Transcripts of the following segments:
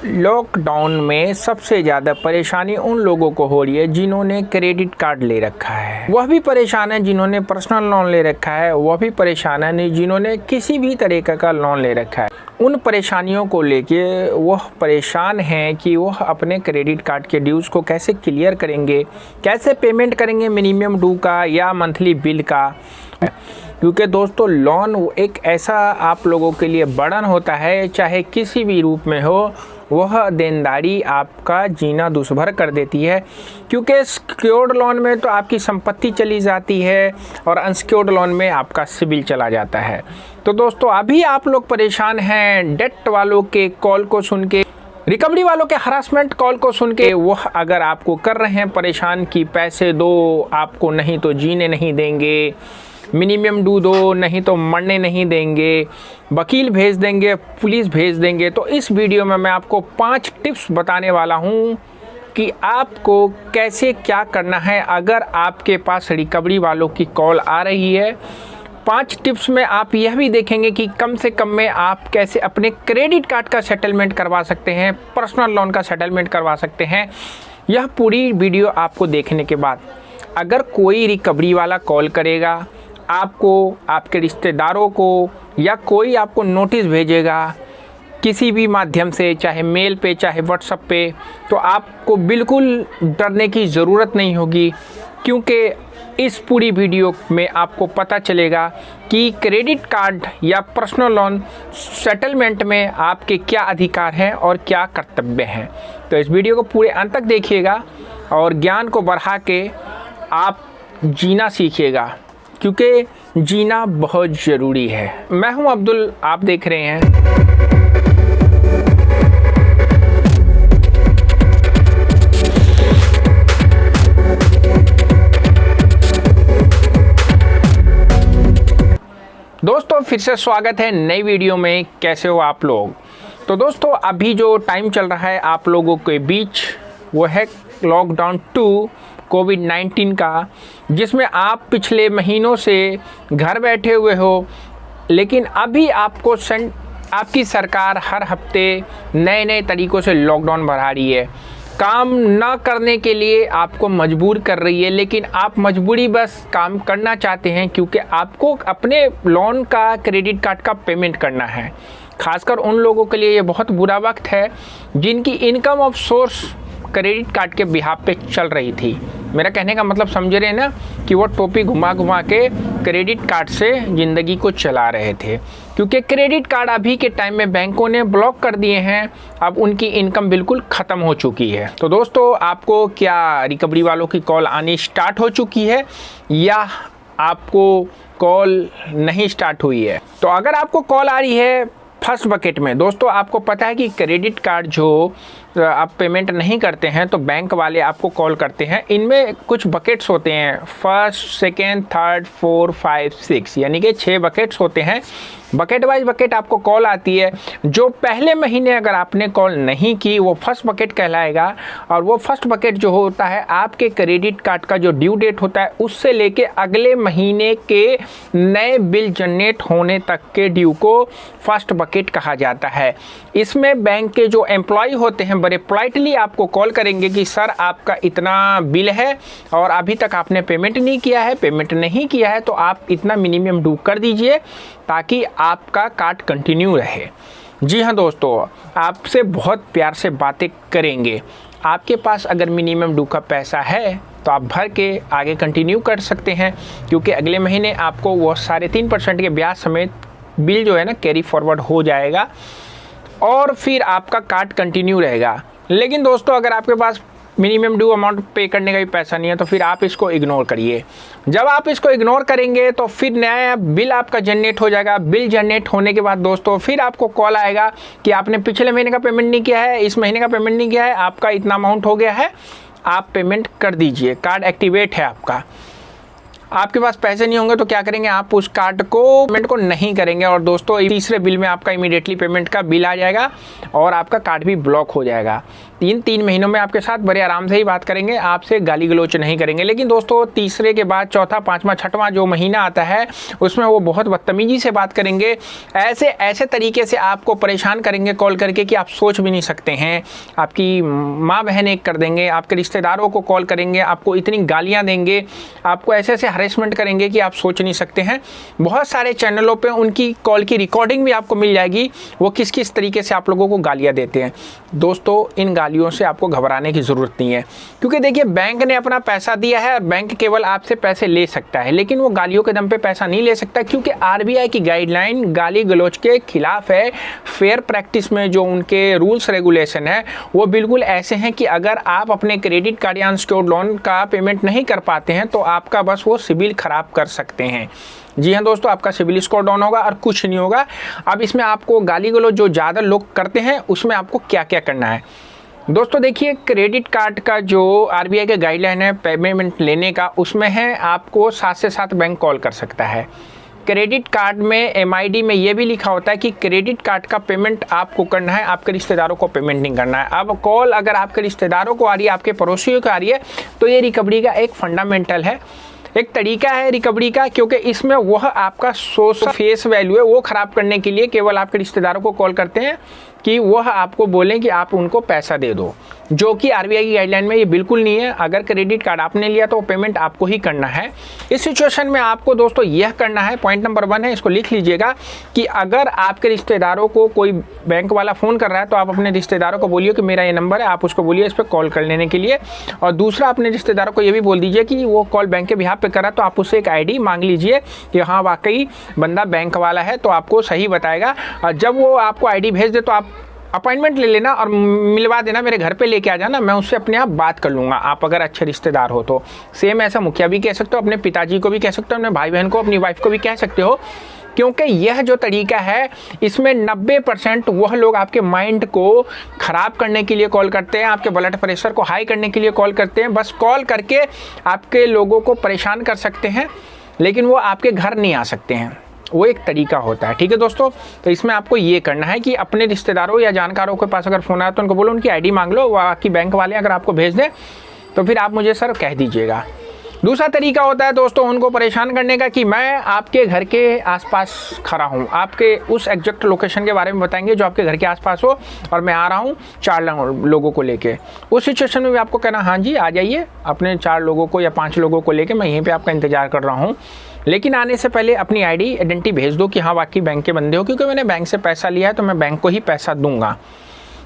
Lockdown में सबसे ज़्यादा परेशानी उन लोगों को हो रही है जिन्होंने क्रेडिट कार्ड ले रखा है। वह भी परेशान है जिन्होंने पर्सनल लोन ले रखा है, वह भी परेशान है जिन्होंने किसी भी तरीके का लोन ले रखा है। उन परेशानियों को लेके वह परेशान हैं कि वह अपने क्रेडिट कार्ड के ड्यूज़ को कैसे क्लियर करेंगे, कैसे पेमेंट करेंगे मिनिमम ड्यू का या मंथली बिल का। क्योंकि दोस्तों लोन एक ऐसा आप लोगों के लिए बर्डन होता है, चाहे किसी भी रूप में हो, वह देनदारी आपका जीना दुश्भर कर देती है। क्योंकि सिक्योर्ड लोन में तो आपकी संपत्ति चली जाती है और अनसिक्योर्ड लोन में आपका सिबिल चला जाता है। तो दोस्तों अभी आप लोग परेशान हैं डेट वालों के कॉल को सुन के, रिकवरी वालों के हरासमेंट कॉल को सुन के। वह अगर आपको कर रहे हैं परेशान कि पैसे दो, आपको नहीं तो जीने नहीं देंगे, मिनिमम ड्यू दो, नहीं तो मरने नहीं देंगे, वकील भेज देंगे, पुलिस भेज देंगे। तो इस वीडियो में मैं आपको 5 टिप्स बताने वाला हूं कि आपको कैसे क्या करना है अगर आपके पास रिकवरी वालों की कॉल आ रही है। 5 टिप्स में आप यह भी देखेंगे कि कम से कम में आप कैसे अपने क्रेडिट कार्ड का सेटलमेंट करवा सकते हैं, पर्सनल लोन का सेटलमेंट करवा सकते हैं। यह पूरी वीडियो आपको देखने के बाद अगर कोई रिकवरी वाला कॉल करेगा आपको, आपके रिश्तेदारों को, या कोई आपको नोटिस भेजेगा किसी भी माध्यम से, चाहे मेल पे चाहे व्हाट्सएप पे, तो आपको बिल्कुल डरने की ज़रूरत नहीं होगी। क्योंकि इस पूरी वीडियो में आपको पता चलेगा कि क्रेडिट कार्ड या पर्सनल लोन सेटलमेंट में आपके क्या अधिकार हैं और क्या कर्तव्य हैं। तो इस वीडियो को पूरे अंत तक देखिएगा और ज्ञान को बढ़ा के आप जीना सीखिएगा, क्योंकि जीना बहुत ज़रूरी है। मैं हूं अब्दुल, आप देख रहे हैं दोस्तों, फिर से स्वागत है नई वीडियो में। कैसे हो आप लोग? तो दोस्तों अभी जो टाइम चल रहा है आप लोगों के बीच वो है लॉकडाउन 2 कोविड-19 का, जिसमें आप पिछले महीनों से घर बैठे हुए हो। लेकिन अभी आपको आपकी सरकार हर हफ्ते नए नए तरीक़ों से लॉकडाउन बढ़ा रही है, काम ना करने के लिए आपको मजबूर कर रही है। लेकिन आप मजबूरी बस काम करना चाहते हैं क्योंकि आपको अपने लोन का, क्रेडिट कार्ड का पेमेंट करना है। खासकर उन लोगों के लिए ये बहुत बुरा वक्त है जिनकी income of source credit card के बिहाफ पे चल रही थी। मेरा कहने का मतलब समझ रहे हैं ना कि वो टोपी घुमा घुमा के क्रेडिट कार्ड से ज़िंदगी को चला रहे थे। क्योंकि क्रेडिट कार्ड अभी के टाइम में बैंकों ने ब्लॉक कर दिए हैं, अब उनकी इनकम बिल्कुल ख़त्म हो चुकी है। तो दोस्तों आपको क्या रिकवरी वालों की कॉल आनी स्टार्ट हो चुकी है या आपको कॉल नहीं स्टार्ट हुई है? तो अगर आपको कॉल आ रही है फर्स्ट बकेट में, दोस्तों आपको पता है कि क्रेडिट कार्ड जो आप पेमेंट नहीं करते हैं तो बैंक वाले आपको कॉल करते हैं। इनमें कुछ बकेट्स होते हैं, फर्स्ट, सेकेंड, थर्ड, 4, 5, 6, यानी कि 6 बकेट्स होते हैं। बकेट वाइज बकेट आपको कॉल आती है। जो पहले महीने अगर आपने कॉल नहीं की वो फर्स्ट बकेट कहलाएगा। और वो फर्स्ट बकेट जो होता है आपके क्रेडिट कार्ड का जो ड्यू डेट होता है उससे लेके अगले महीने के नए बिल जनरेट होने तक के ड्यू को फर्स्ट बकेट कहा जाता है। इसमें बैंक के जो एम्प्लॉय होते हैं बड़े पोलाइटली आपको कॉल करेंगे कि सर आपका इतना बिल है और अभी तक आपने पेमेंट नहीं किया है, पेमेंट नहीं किया है तो आप इतना मिनिमम ड्यू कर दीजिए ताकि आपका कार्ड कंटिन्यू रहे। जी हाँ दोस्तों, आपसे बहुत प्यार से बातें करेंगे। आपके पास अगर मिनिमम ड्यू का पैसा है तो आप भर के आगे कंटिन्यू कर सकते हैं, क्योंकि अगले महीने आपको वो 3.5% के ब्याज समेत बिल जो है ना कैरी फॉरवर्ड हो जाएगा और फिर आपका कार्ड कंटिन्यू रहेगा। लेकिन दोस्तों अगर आपके पास मिनिमम ड्यू अमाउंट पे करने का भी पैसा नहीं है तो फिर आप इसको इग्नोर करिए। जब आप इसको इग्नोर करेंगे तो फिर नया बिल आपका जनरेट हो जाएगा। बिल जनरेट होने के बाद दोस्तों फिर आपको कॉल आएगा कि आपने पिछले महीने का पेमेंट नहीं किया है, इस महीने का पेमेंट नहीं किया है, आपका इतना अमाउंट हो गया है, आप पेमेंट कर दीजिए, कार्ड एक्टिवेट है आपका। आपके पास पैसे नहीं होंगे तो क्या करेंगे, आप उस कार्ड को पेमेंट को नहीं करेंगे और दोस्तों तीसरे बिल में आपका इमीडिएटली पेमेंट का बिल आ जाएगा और आपका कार्ड भी ब्लॉक हो जाएगा। 3 महीनों में आपके साथ बड़े आराम से ही बात करेंगे, आपसे गाली गलौच नहीं करेंगे। लेकिन दोस्तों तीसरे के बाद चौथा, पाँचवा, छठवां जो महीना आता है उसमें वो बहुत बदतमीजी से बात करेंगे, ऐसे तरीके से आपको परेशान करेंगे कॉल करके कि आप सोच भी नहीं सकते हैं। आपकी माँ बहन एक कर देंगे, आपके रिश्तेदारों को कॉल करेंगे, आपको इतनी गालियाँ देंगे, आपको ऐसे हरेसमेंट करेंगे कि आप सोच नहीं सकते हैं। बहुत सारे चैनलों पे उनकी कॉल की रिकॉर्डिंग भी आपको मिल जाएगी, वो किस किस तरीके से आप लोगों को गालियाँ देते हैं। दोस्तों इन गालियों से आपको घबराने की ज़रूरत नहीं है, क्योंकि देखिए बैंक ने अपना पैसा दिया है और बैंक केवल आपसे पैसे ले सकता है, लेकिन वो गालियों के दम पे पैसा नहीं ले सकता, क्योंकि आरबीआई की गाइडलाइन गाली गलौच के खिलाफ है। फेयर प्रैक्टिस में जो उनके रूल्स रेगुलेशन है वो बिल्कुल ऐसे हैं कि अगर आप अपने क्रेडिट कार्ड या अनसिक्योर्ड लोन का पेमेंट नहीं कर पाते हैं तो आपका बस वो सिबिल खराब कर सकते हैं। जी हाँ दोस्तों, आपका सिबिल स्कोर डाउन होगा और कुछ नहीं होगा। अब इसमें आपको गाली गलौच जो ज़्यादा लोग करते हैं उसमें आपको क्या क्या करना है। दोस्तों देखिए, क्रेडिट कार्ड का जो आरबीआई का गाइडलाइन है पेमेंट लेने का, उसमें है आपको 7 से 7 बैंक कॉल कर सकता है। क्रेडिट कार्ड में एमआईडी में ये भी लिखा होता है कि क्रेडिट कार्ड का पेमेंट आपको करना है, आपके रिश्तेदारों को पेमेंट नहीं करना है। अब कॉल अगर आपके रिश्तेदारों को आ रही है, आपके पड़ोसियों को आ रही है, तो ये रिकवरी का एक फंडामेंटल है, एक तरीका है रिकवरी का, क्योंकि इसमें वह आपका सोशल फेस वैल्यू है वो ख़राब करने के लिए केवल आपके रिश्तेदारों को कॉल करते हैं कि वह आपको बोलें कि आप उनको पैसा दे दो, जो कि आरबीआई की गाइडलाइन में ये बिल्कुल नहीं है। अगर क्रेडिट कार्ड आपने लिया तो पेमेंट आपको ही करना है। इस सिचुएशन में आपको दोस्तों यह करना है, पॉइंट नंबर 1 है, इसको लिख लीजिएगा कि अगर आपके रिश्तेदारों को कोई बैंक वाला फ़ोन कर रहा है तो आप अपने रिश्तेदारों को बोलिए कि मेरा ये नंबर है, आप उसको बोलिए इस पर कॉल कर लेने के लिए। और दूसरा, अपने रिश्तेदारों को ये भी बोल दीजिए कि वो कॉल बैंक के बिहाफ पे कर रहा है तो आप उससे एक ID मांग लीजिए कि हाँ वाकई बंदा बैंक वाला है, तो आपको सही बताएगा। और जब वो आपको ID भेज दे तो आप अपॉइंटमेंट ले लेना और मिलवा देना, मेरे घर पे लेके आ जाना, मैं उससे अपने आप बात कर लूँगा। आप अगर अच्छे रिश्तेदार हो तो सेम ऐसा मुखिया भी कह सकते हो, अपने पिताजी को भी कह सकते हो, अपने भाई बहन को, अपनी वाइफ को भी कह सकते हो, क्योंकि यह जो तरीका है इसमें 90% वह लोग आपके माइंड को ख़राब करने के लिए कॉल करते हैं, आपके ब्लड प्रेशर को हाई करने के लिए कॉल करते हैं। बस कॉल करके आपके लोगों को परेशान कर सकते हैं, लेकिन वो आपके घर नहीं आ सकते हैं। वो एक तरीका होता है, ठीक है दोस्तों। तो इसमें आपको ये करना है कि अपने रिश्तेदारों या जानकारों के पास अगर फ़ोन आया तो उनको बोलो उनकी ID मांग लो, बाकी बैंक वाले अगर आपको भेज दें तो फिर आप मुझे सर कह दीजिएगा। दूसरा तरीका होता है दोस्तों उनको परेशान करने का कि मैं आपके घर के आसपास खड़ा हूँ, आपके उस एग्जैक्ट लोकेशन के बारे में बताएंगे जो आपके घर के आसपास हो, और मैं आ रहा हूँ 4 लोगों को लेके। उस सिचुएशन में भी आपको कहना हाँ जी आ जाइए, अपने 4 लोगों को या 5 लोगों को लेके मैं यहीं पे आपका इंतज़ार कर रहा हूँ, लेकिन आने से पहले अपनी आइडेंटिटी भेज दो कि हाँ वाकई बैंक के बंदे हो, क्योंकि मैंने बैंक से पैसा लिया है तो मैं बैंक को ही पैसा दूंगा।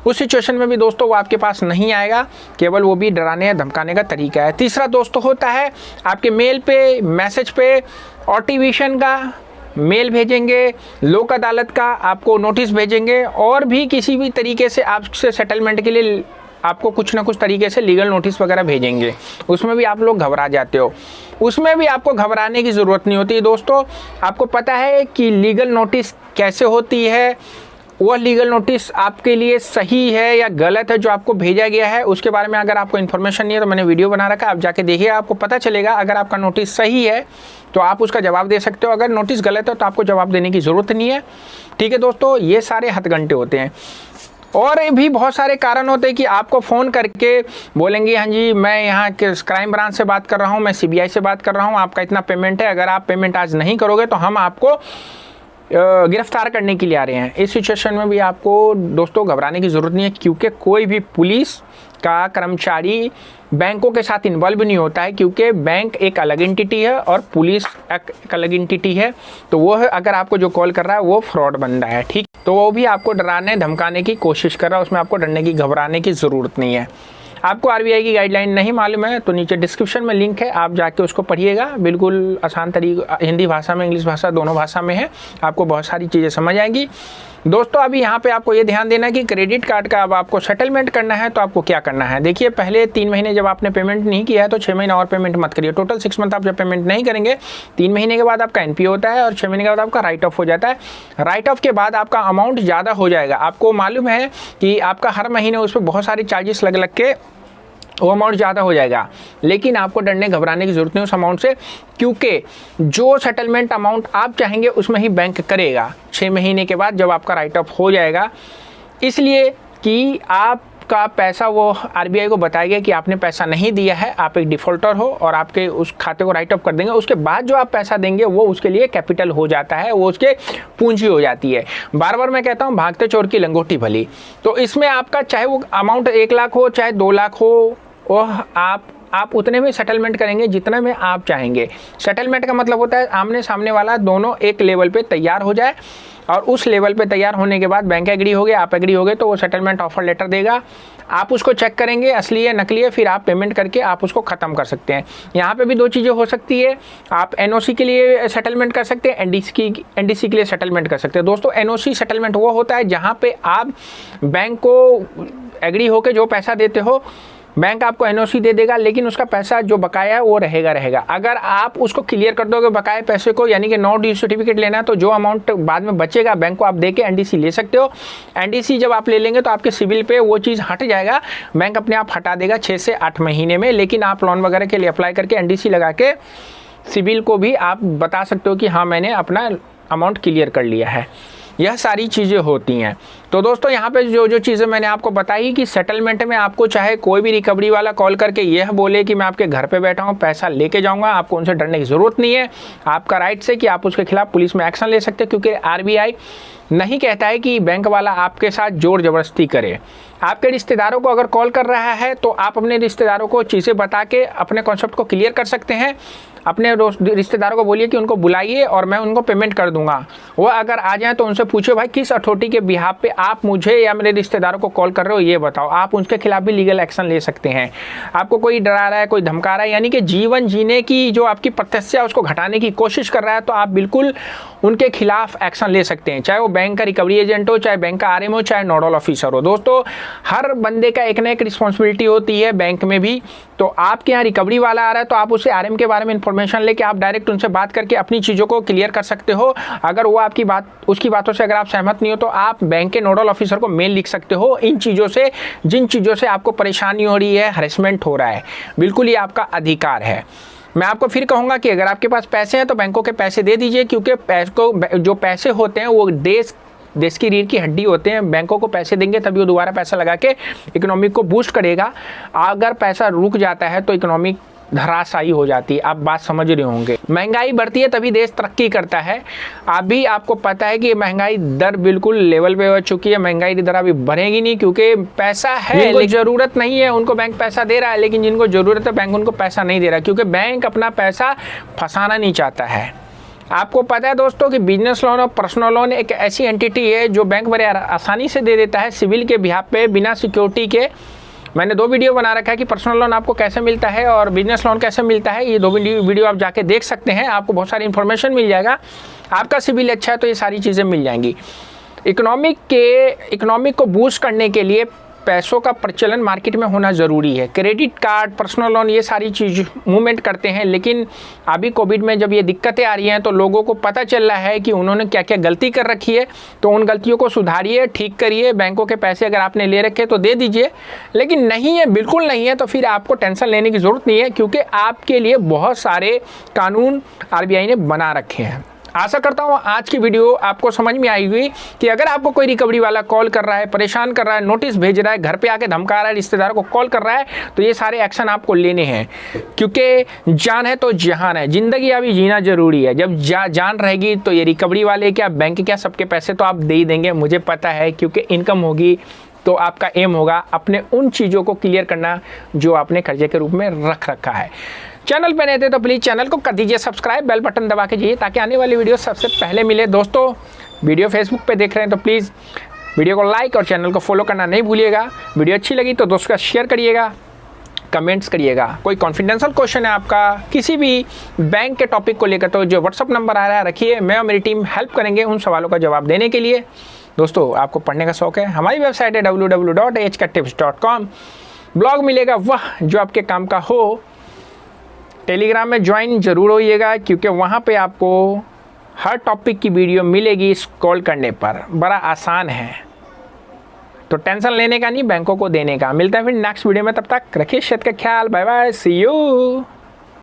उस सिचुएशन में भी दोस्तों वो आपके पास नहीं आएगा, केवल वो भी डराने या धमकाने का तरीका है। तीसरा दोस्तों होता है आपके मेल पे, मैसेज पे ऑटिविशन का मेल भेजेंगे, लोक अदालत का आपको नोटिस भेजेंगे, और भी किसी भी तरीके से आपसे सेटलमेंट के लिए आपको कुछ ना कुछ तरीके से लीगल नोटिस वगैरह भेजेंगे। उसमें भी आप लोग घबरा जाते हो, उसमें भी आपको घबराने की ज़रूरत नहीं होती दोस्तों। आपको पता है कि लीगल नोटिस कैसे होती है, वह लीगल नोटिस आपके लिए सही है या गलत है जो आपको भेजा गया है, उसके बारे में अगर आपको इन्फॉर्मेशन नहीं है तो मैंने वीडियो बना रखा है, आप जाके देखिए, आपको पता चलेगा। अगर आपका नोटिस सही है तो आप उसका जवाब दे सकते हो, अगर नोटिस गलत है तो आपको जवाब देने की ज़रूरत नहीं है, ठीक है दोस्तों। ये सारे हथघंटे होते हैं। और भी बहुत सारे कारण होते हैं कि आपको फ़ोन करके बोलेंगे हाँ जी मैं यहाँ के क्राइम ब्रांच से बात कर रहा हूँ, मैं CBI से बात कर रहा हूँ, आपका इतना पेमेंट है, अगर आप पेमेंट आज नहीं करोगे तो हम आपको गिरफ्तार करने के लिए आ रहे हैं। इस सिचुएशन में भी आपको दोस्तों घबराने की ज़रूरत नहीं है, क्योंकि कोई भी पुलिस का कर्मचारी बैंकों के साथ इन्वॉल्व नहीं होता है, क्योंकि बैंक एक अलग एंटिटी है और पुलिस एक अलग एंटिटी है। तो वो अगर आपको जो कॉल कर रहा है वो फ्रॉड बंदा है, ठीक, तो वो भी आपको डराने धमकाने की कोशिश कर रहा है, उसमें आपको डरने की घबराने की ज़रूरत नहीं है। आपको आरबीआई की गाइडलाइन नहीं मालूम है तो नीचे डिस्क्रिप्शन में लिंक है, आप जाके उसको पढ़िएगा, बिल्कुल आसान तरीका, हिंदी भाषा में, इंग्लिश भाषा, दोनों भाषा में है, आपको बहुत सारी चीज़ें समझ आएंगी। दोस्तों अभी यहाँ पे आपको ये ध्यान देना है कि क्रेडिट कार्ड का अब आपको सेटलमेंट करना है तो आपको क्या करना है। देखिए पहले 3 महीने जब आपने पेमेंट नहीं किया है तो 6 महीना और पेमेंट मत करिए, टोटल 6 मंथ आप जब पेमेंट नहीं करेंगे 3 महीने के बाद आपका NPA होता है और 6 महीने के बाद आपका राइट ऑफ हो जाता है। राइट ऑफ के बाद आपका अमाउंट ज़्यादा हो जाएगा। आपको मालूम है कि आपका हर महीने उस पर बहुत सारे चार्जेस लग के वो अमाउंट ज़्यादा हो जाएगा। लेकिन आपको डरने घबराने की ज़रूरत नहीं उस अमाउंट से, क्योंकि जो सेटलमेंट अमाउंट आप चाहेंगे उसमें ही बैंक करेगा 6 महीने के बाद जब आपका राइट ऑफ हो जाएगा। इसलिए कि आपका पैसा वो आरबीआई को बताएगा कि आपने पैसा नहीं दिया है, आप एक डिफ़ॉल्टर हो और आपके उस खाते को राइट ऑफ कर देंगे। उसके बाद जो आप पैसा देंगे वो उसके लिए कैपिटल हो जाता है, वो उसके पूंजी हो जाती है। बार बार मैं कहता हूँ भागते चोर की लंगोटी भली। तो इसमें आपका चाहे वो अमाउंट 1 लाख हो चाहे 2 लाख हो, वह आप उतने में सेटलमेंट करेंगे जितना में आप चाहेंगे। सेटलमेंट का मतलब होता है आमने सामने वाला दोनों एक लेवल पे तैयार हो जाए, और उस लेवल पे तैयार होने के बाद बैंक एग्री हो गए, आप एग्री हो गए, तो वो सेटलमेंट ऑफर लेटर देगा। आप उसको चेक करेंगे असली है नकली है, फिर आप पेमेंट करके आप उसको ख़त्म कर सकते हैं। यहाँ पे भी 2 चीज़ें हो सकती है, आप एनओसी के लिए सेटलमेंट कर सकते हैं, एनडीसी के लिए सेटलमेंट कर सकते हैं। दोस्तों एनओसी सेटलमेंट वो होता है जहाँ पे आप बैंक को एग्री होकर जो पैसा देते हो, बैंक आपको एनओसी दे देगा, लेकिन उसका पैसा जो बकाया है वो रहेगा। अगर आप उसको क्लियर कर दोगे बकाया पैसे को, यानी कि नो ड्यू सर्टिफिकेट लेना है, तो जो अमाउंट बाद में बचेगा बैंक को आप दे के एनडीसी ले सकते हो। एनडीसी जब आप ले लेंगे तो आपके सिविल पे वो चीज़ हट जाएगा, बैंक अपने आप हटा देगा 6 से 8 महीने में। लेकिन आप लोन वगैरह के लिए अप्लाई करके एनडीसी लगा के सिविल को भी आप बता सकते हो कि हाँ मैंने अपना अमाउंट क्लियर कर लिया है। यह सारी चीज़ें होती हैं। तो दोस्तों यहाँ पे जो चीज़ें मैंने आपको बताई कि सेटलमेंट में आपको चाहे कोई भी रिकवरी वाला कॉल करके यह बोले कि मैं आपके घर पे बैठा हूँ पैसा लेके जाऊँगा, आपको उनसे डरने की ज़रूरत नहीं है। आपका राइट से कि आप उसके खिलाफ पुलिस में एक्शन ले सकते हैं, क्योंकि आरबीआई नहीं कहता है कि बैंक वाला आपके साथ जोर ज़बरदस्ती करे। आपके रिश्तेदारों को अगर कॉल कर रहा है तो आप अपने रिश्तेदारों को चीज़ें बता के अपने कॉन्सेप्ट को क्लियर कर सकते हैं। अपने रिश्तेदारों को बोलिए कि उनको बुलाइए और मैं उनको पेमेंट कर दूंगा। वो अगर आ जाए तो उनसे पूछो भाई किस अथॉरिटी के बिहाफ पे आप मुझे या मेरे रिश्तेदारों को कॉल कर रहे हो ये बताओ। आप उनके खिलाफ भी लीगल एक्शन ले सकते हैं। आपको कोई डरा रहा है, कोई धमका रहा है, यानी कि जीवन जीने की जो आपकी प्रत्याशा है उसको घटाने की कोशिश कर रहा है, तो आप बिल्कुल उनके खिलाफ एक्शन ले सकते हैं। चाहे वो बैंक का रिकवरी एजेंट हो, चाहे बैंक का आरएम हो, चाहे नोडल ऑफिसर हो। दोस्तों हर बंदे का एक ना एक रिस्पॉन्सिबिलिटी होती है बैंक में भी। तो आपके यहाँ रिकवरी वाला आ रहा है तो आप उससे आरएम के बारे में इंफॉर्मेशन लेके आप डायरेक्ट उनसे बात करके अपनी चीज़ों को क्लियर कर सकते हो। अगर वो आपकी उसकी बातों से अगर आप सहमत नहीं हो तो आप बैंक के नोडल ऑफिसर को मेल लिख सकते हो इन चीज़ों से, जिन चीज़ों से आपको परेशानी हो रही है, हरेसमेंट हो रहा है। बिल्कुल ये आपका अधिकार है। मैं आपको फिर कहूँगा कि अगर आपके पास पैसे हैं तो बैंकों के पैसे दे दीजिए, क्योंकि जो पैसे होते हैं वो देश की रीढ़ की हड्डी होते हैं। बैंकों को पैसे देंगे तभी वो दोबारा पैसा लगा के इकोनॉमिक को बूस्ट करेगा। अगर पैसा रुक जाता है तो इकोनॉमिक धराशायी हो जाती है। आप बात समझ रहे होंगे। महंगाई बढ़ती है तभी देश तरक्की करता है। अभी आपको पता है कि महंगाई दर बिल्कुल लेवल पे हो चुकी है। महंगाई की दर अभी बढ़ेगी नहीं, क्योंकि पैसा है, जिनको जरूरत नहीं है उनको बैंक पैसा दे रहा है, लेकिन जिनको जरूरत है बैंक उनको पैसा नहीं दे रहा, क्योंकि बैंक अपना पैसा फंसाना नहीं चाहता है। आपको पता है दोस्तों कि बिजनेस लोन और पर्सनल लोन एक ऐसी एंटिटी है जो बैंक बड़े आसानी से दे देता है सिविल के बिहाफ पे, बिना सिक्योरिटी के। मैंने 2 वीडियो बना रखा है कि पर्सनल लोन आपको कैसे मिलता है और बिजनेस लोन कैसे मिलता है। ये 2 वीडियो आप जाके देख सकते हैं, आपको बहुत सारी इन्फॉर्मेशन मिल जाएगा। आपका सिविल अच्छा है तो ये सारी चीज़ें मिल जाएंगी। इकोनॉमिक को बूस्ट करने के लिए पैसों का प्रचलन मार्केट में होना ज़रूरी है। क्रेडिट कार्ड, पर्सनल लोन, ये सारी चीज़ मूवमेंट करते हैं। लेकिन अभी कोविड में जब ये दिक्कतें आ रही हैं तो लोगों को पता चल रहा है कि उन्होंने क्या क्या गलती कर रखी है, तो उन गलतियों को सुधारिए, ठीक करिए। बैंकों के पैसे अगर आपने ले रखे तो दे दीजिए, लेकिन नहीं है, बिल्कुल नहीं है, तो फिर आपको टेंशन लेने की ज़रूरत नहीं है, क्योंकि आपके लिए बहुत सारे कानून आरबीआई ने बना रखे हैं। आशा करता हूँ आज की वीडियो आपको समझ में आई हुई कि अगर आपको कोई रिकवरी वाला कॉल कर रहा है, परेशान कर रहा है, नोटिस भेज रहा है, घर पे आके धमका रहा है, रिश्तेदारों को कॉल कर रहा है, तो ये सारे एक्शन आपको लेने हैं, क्योंकि जान है तो जहान है। ज़िंदगी अभी जीना ज़रूरी है। जब जान रहेगी तो ये रिकवरी वाले क्या, बैंक क्या, सबके पैसे तो आप दे ही देंगे, मुझे पता है, क्योंकि इनकम होगी तो आपका एम होगा अपने उन चीज़ों को क्लियर करना जो आपने कर्जे के रूप में रख रखा है। चैनल पे नए थे तो प्लीज़ चैनल को कर दीजिए सब्सक्राइब, बेल बटन दबा के जाइए ताकि आने वाली वीडियो सबसे पहले मिले। दोस्तों वीडियो फेसबुक पे देख रहे हैं तो प्लीज़ वीडियो को लाइक और चैनल को फॉलो करना नहीं भूलिएगा। वीडियो अच्छी लगी तो दोस्तों का शेयर करिएगा, कमेंट्स करिएगा। कोई कॉन्फिडेंशियल क्वेश्चन है आपका किसी भी बैंक के टॉपिक को लेकर तो जो व्हाट्सअप नंबर आ रहा है रखिए, मैं और मेरी टीम हेल्प करेंगे उन सवालों का जवाब देने के लिए। दोस्तों आपको पढ़ने का शौक है, हमारी वेबसाइट है www.hktips.com। ब्लॉग मिलेगा वह जो आपके काम का हो। टेलीग्राम में ज्वाइन ज़रूर होइएगा, क्योंकि वहाँ पे आपको हर टॉपिक की वीडियो मिलेगी स्क्रॉल करने पर, बड़ा आसान है। तो टेंशन लेने का नहीं, बैंकों को देने का। मिलता है फिर नेक्स्ट वीडियो में, तब तक रखिए सेहत का ख्याल। Bye bye, see you.